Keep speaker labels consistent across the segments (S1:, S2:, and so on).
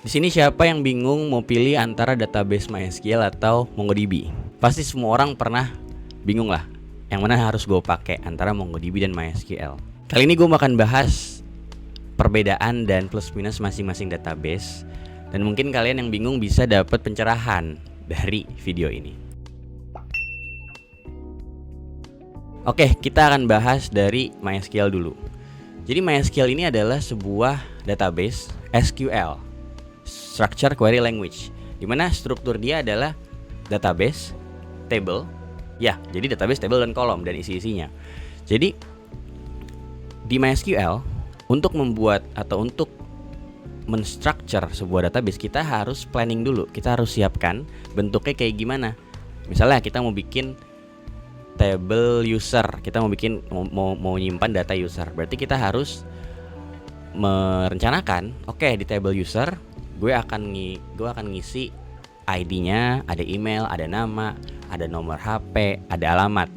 S1: Di sini siapa yang bingung mau pilih antara database MySQL atau MongoDB? Pasti semua orang pernah bingung lah, yang mana harus gue pakai antara MongoDB dan MySQL. Kali ini gue akan bahas perbedaan dan plus minus masing-masing database, dan mungkin kalian yang bingung bisa dapat pencerahan dari video ini. Oke, kita akan bahas dari MySQL dulu. Jadi MySQL ini adalah sebuah database SQL, Structure Query Language, dimana struktur dia adalah database, table, ya, jadi database, table, dan kolom, dan isi-isinya. Jadi di MySQL, untuk membuat atau untuk menstructure sebuah database, kita harus planning dulu. Kita harus siapkan bentuknya kayak gimana. Misalnya kita mau bikin table user, kita mau nyimpan data user, berarti kita harus merencanakan, oke, di table user gue akan ngisi ID-nya, ada email, ada nama, ada nomor HP, ada alamat.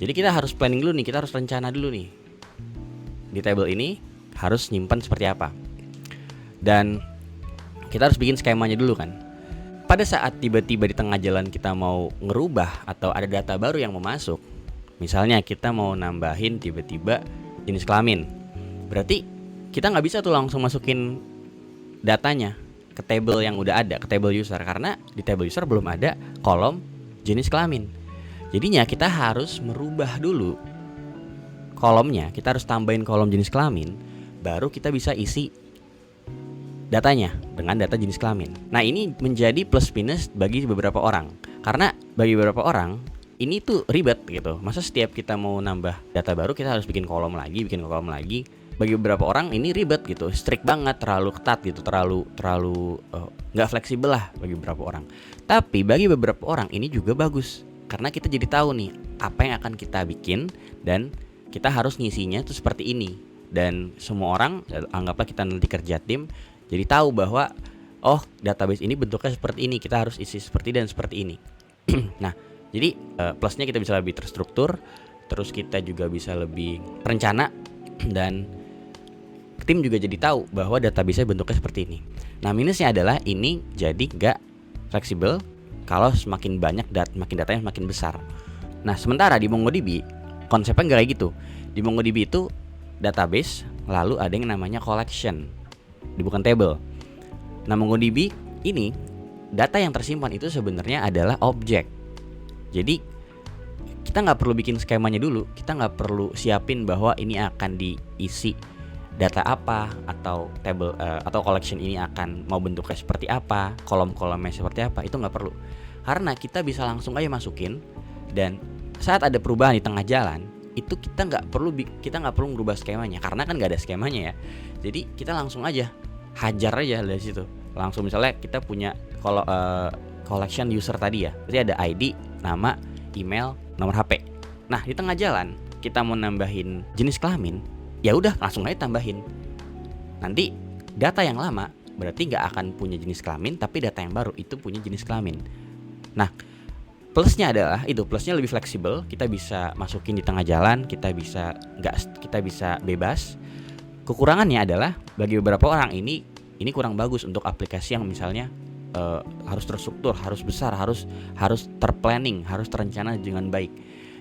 S1: Jadi kita harus planning dulu nih, kita harus rencana dulu nih, di table ini harus nyimpan seperti apa. Dan kita harus bikin skemanya dulu kan. Pada saat tiba-tiba di tengah jalan kita mau ngerubah atau ada data baru yang mau masuk, misalnya kita mau nambahin tiba-tiba jenis kelamin, berarti kita nggak bisa tuh langsung masukin datanya ke table yang udah ada, ke table user, karena di table user belum ada kolom jenis kelamin. Jadinya kita harus merubah dulu kolomnya, kita harus tambahin kolom jenis kelamin, baru kita bisa isi datanya dengan data jenis kelamin. Nah, ini menjadi plus minus bagi beberapa orang, karena bagi beberapa orang ini tuh ribet gitu. Masa setiap kita mau nambah data baru kita harus bikin kolom lagi. Bagi beberapa orang ini ribet gitu, strict banget, terlalu ketat gitu, terlalu nggak fleksibel lah bagi beberapa orang. Tapi bagi beberapa orang ini juga bagus, karena kita jadi tahu nih apa yang akan kita bikin dan kita harus ngisinya tuh seperti ini. Dan semua orang, anggaplah kita nanti kerja tim, jadi tahu bahwa oh, database ini bentuknya seperti ini, kita harus isi seperti dan seperti ini. Nah, jadi plusnya kita bisa lebih terstruktur, terus kita juga bisa lebih perencana, dan tim juga jadi tahu bahwa database bentuknya seperti ini. Nah, minusnya adalah ini jadi nggak fleksibel kalau semakin banyak makin datanya semakin besar. Nah, sementara di MongoDB konsepnya nggak kayak gitu. Di MongoDB itu database, lalu ada yang namanya collection, bukan table. Nah, MongoDB ini data yang tersimpan itu sebenarnya adalah objek. Jadi kita nggak perlu bikin skemanya dulu, kita nggak perlu siapin bahwa ini akan diisi data apa, atau table atau collection ini akan mau bentuknya seperti apa, kolom-kolomnya seperti apa, itu nggak perlu, karena kita bisa langsung aja masukin. Dan saat ada perubahan di tengah jalan, itu kita nggak perlu merubah skemanya, karena kan nggak ada skemanya ya. Jadi kita langsung aja hajar aja dari situ. Langsung misalnya kita punya collection user tadi ya, berarti ada ID, nama, email, nomor HP. Nah, di tengah jalan kita mau nambahin jenis kelamin, ya udah langsung aja tambahin. Nanti data yang lama berarti nggak akan punya jenis kelamin, tapi data yang baru itu punya jenis kelamin. Nah, plusnya adalah itu, plusnya lebih fleksibel, kita bisa masukin di tengah jalan, kita bisa bebas. Kekurangannya adalah bagi beberapa orang ini kurang bagus untuk aplikasi yang misalnya harus terstruktur, harus besar, harus terplanning, harus terencana dengan baik.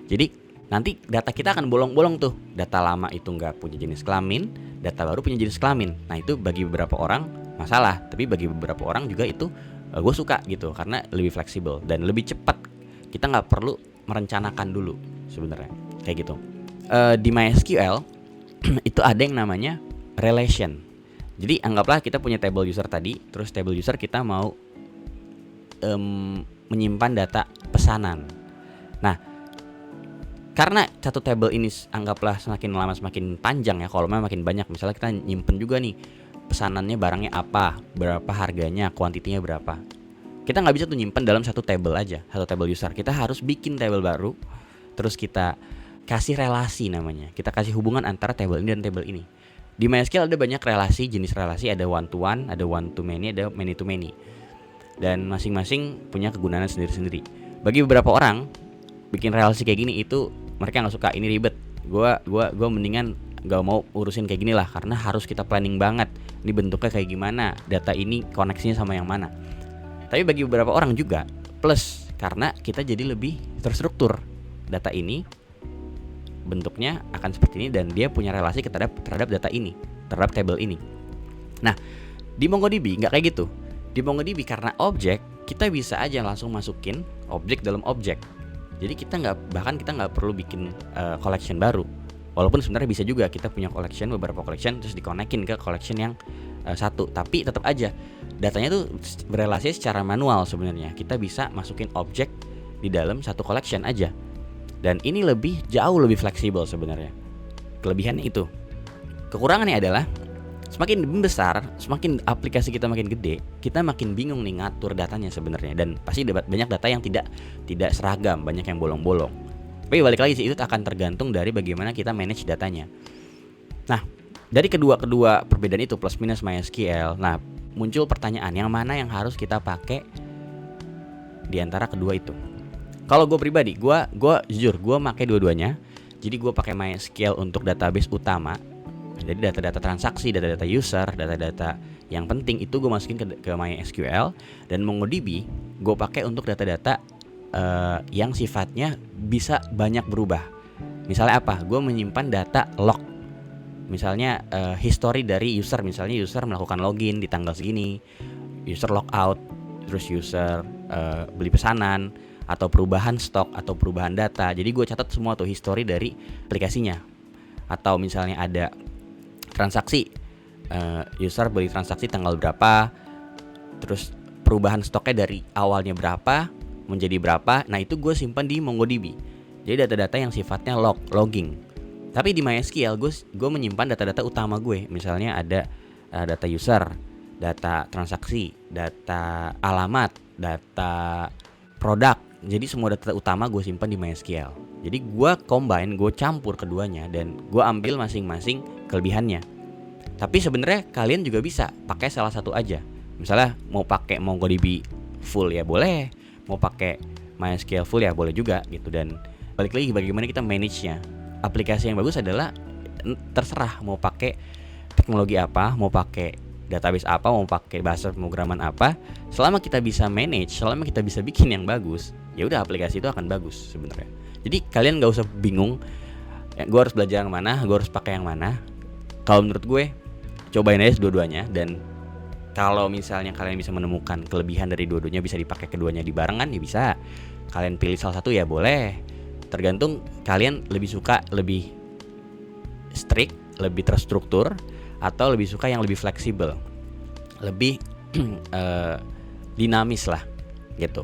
S1: Jadi nanti data kita akan bolong-bolong tuh. Data lama itu nggak punya jenis kelamin, data baru punya jenis kelamin. Nah, itu bagi beberapa orang masalah, tapi bagi beberapa orang juga itu gue suka gitu, karena lebih fleksibel dan lebih cepat. Kita nggak perlu merencanakan dulu sebenarnya kayak gitu. Di MySQL itu ada yang namanya relation. Jadi anggaplah kita punya table user tadi, terus table user kita mau menyimpan data pesanan. Nah, karena satu table ini anggaplah semakin lama semakin panjang ya, kolomnya makin banyak. Misalnya kita nyimpen juga nih pesanannya, barangnya apa, berapa harganya, kuantitinya berapa. Kita nggak bisa tuh nyimpen dalam satu table aja, satu table user. Kita harus bikin table baru, terus kita kasih relasi namanya. Kita kasih hubungan antara table ini dan table ini. Di MySQL ada banyak relasi, jenis relasi, ada one to one, ada one to many, ada many to many. Dan masing-masing punya kegunaan sendiri-sendiri. Bagi beberapa orang bikin relasi kayak gini itu mereka nggak suka, ini ribet. Gue mendingan nggak mau urusin kayak gini lah, karena harus kita planning banget. Ini bentuknya kayak gimana, data ini koneksinya sama yang mana. Tapi bagi beberapa orang juga plus, karena kita jadi lebih terstruktur. Data ini bentuknya akan seperti ini dan dia punya relasi terhadap data ini, terhadap table ini. Nah, di MongoDB nggak kayak gitu. Di MongoDB karena objek, kita bisa aja langsung masukin objek dalam objek. Jadi kita nggak perlu bikin collection baru. Walaupun sebenarnya bisa juga kita punya beberapa collection terus dikonekin ke collection yang satu. Tapi tetap aja datanya tuh berelasi secara manual sebenarnya. Kita bisa masukin objek di dalam satu collection aja. Dan ini jauh lebih fleksibel sebenarnya. Kelebihannya itu. Kekurangannya adalah semakin besar, semakin aplikasi kita makin gede, kita makin bingung nih ngatur datanya sebenarnya. Dan pasti banyak data yang tidak seragam, banyak yang bolong-bolong. Tapi balik lagi sih, itu akan tergantung dari bagaimana kita manage datanya. Nah, dari kedua perbedaan itu plus minus MySQL, nah muncul pertanyaan, yang mana yang harus kita pakai di antara kedua itu? Kalau gue pribadi, gue jujur gue pakai dua-duanya. Jadi gue pakai MySQL untuk database utama. Jadi data-data transaksi, data-data user, data-data yang penting itu gue masukin ke MySQL. Dan MongoDB gue pakai untuk data-data yang sifatnya bisa banyak berubah. Misalnya apa? Gue menyimpan data log. Misalnya history dari user. Misalnya user melakukan login di tanggal segini, user logout, terus user beli pesanan, atau perubahan stok, atau perubahan data. Jadi gue catat semua tuh history dari aplikasinya. Atau misalnya ada transaksi, user beli transaksi tanggal berapa, terus perubahan stoknya dari awalnya berapa menjadi berapa. Nah itu gue simpan di MongoDB. Jadi data-data yang sifatnya logging. Tapi di MySQL gue menyimpan data-data utama gue. Misalnya ada data user, data transaksi, data alamat, data produk. Jadi semua data utama gue simpan di MySQL. Jadi gue campur keduanya dan gue ambil masing-masing kelebihannya. Tapi sebenarnya kalian juga bisa pakai salah satu aja. Misalnya mau pakai MongoDB full ya boleh, mau pakai MySQL full ya boleh juga gitu. Dan balik lagi bagaimana kita manage-nya. Aplikasi yang bagus adalah terserah mau pakai teknologi apa, mau pakai database apa, mau pakai bahasa pemrograman apa. Selama kita bisa manage, selama kita bisa bikin yang bagus, ya udah aplikasi itu akan bagus sebenarnya. Jadi kalian nggak usah bingung, gue harus belajar yang mana, gue harus pakai yang mana. Kalau menurut gue, cobain aja dua-duanya. Dan kalau misalnya kalian bisa menemukan kelebihan dari dua-duanya, bisa dipakai keduanya di barengan ya bisa. Kalian pilih salah satu ya boleh. Tergantung kalian lebih suka lebih strict, lebih terstruktur, atau lebih suka yang lebih fleksibel, lebih dinamis lah gitu.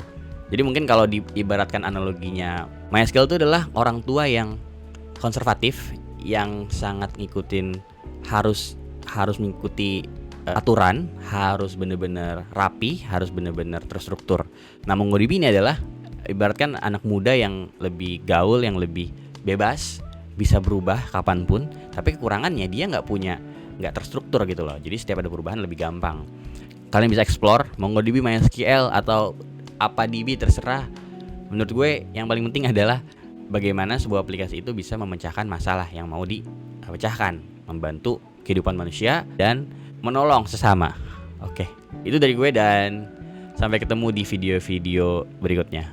S1: Jadi mungkin kalau diibaratkan analoginya, MySQL itu adalah orang tua yang konservatif, yang sangat ngikutin, harus mengikuti aturan, harus benar-benar rapi, harus benar-benar terstruktur. Nah, MongoDB ini adalah ibaratkan anak muda yang lebih gaul, yang lebih bebas, bisa berubah kapanpun. Tapi kekurangannya dia nggak terstruktur gitu loh. Jadi setiap ada perubahan lebih gampang. Kalian bisa explore MongoDB, MySQL, atau apa DB terserah. Menurut gue yang paling penting adalah bagaimana sebuah aplikasi itu bisa memecahkan masalah yang mau dipecahkan, membantu kehidupan manusia dan menolong sesama. Oke, itu dari gue dan sampai ketemu di video-video berikutnya.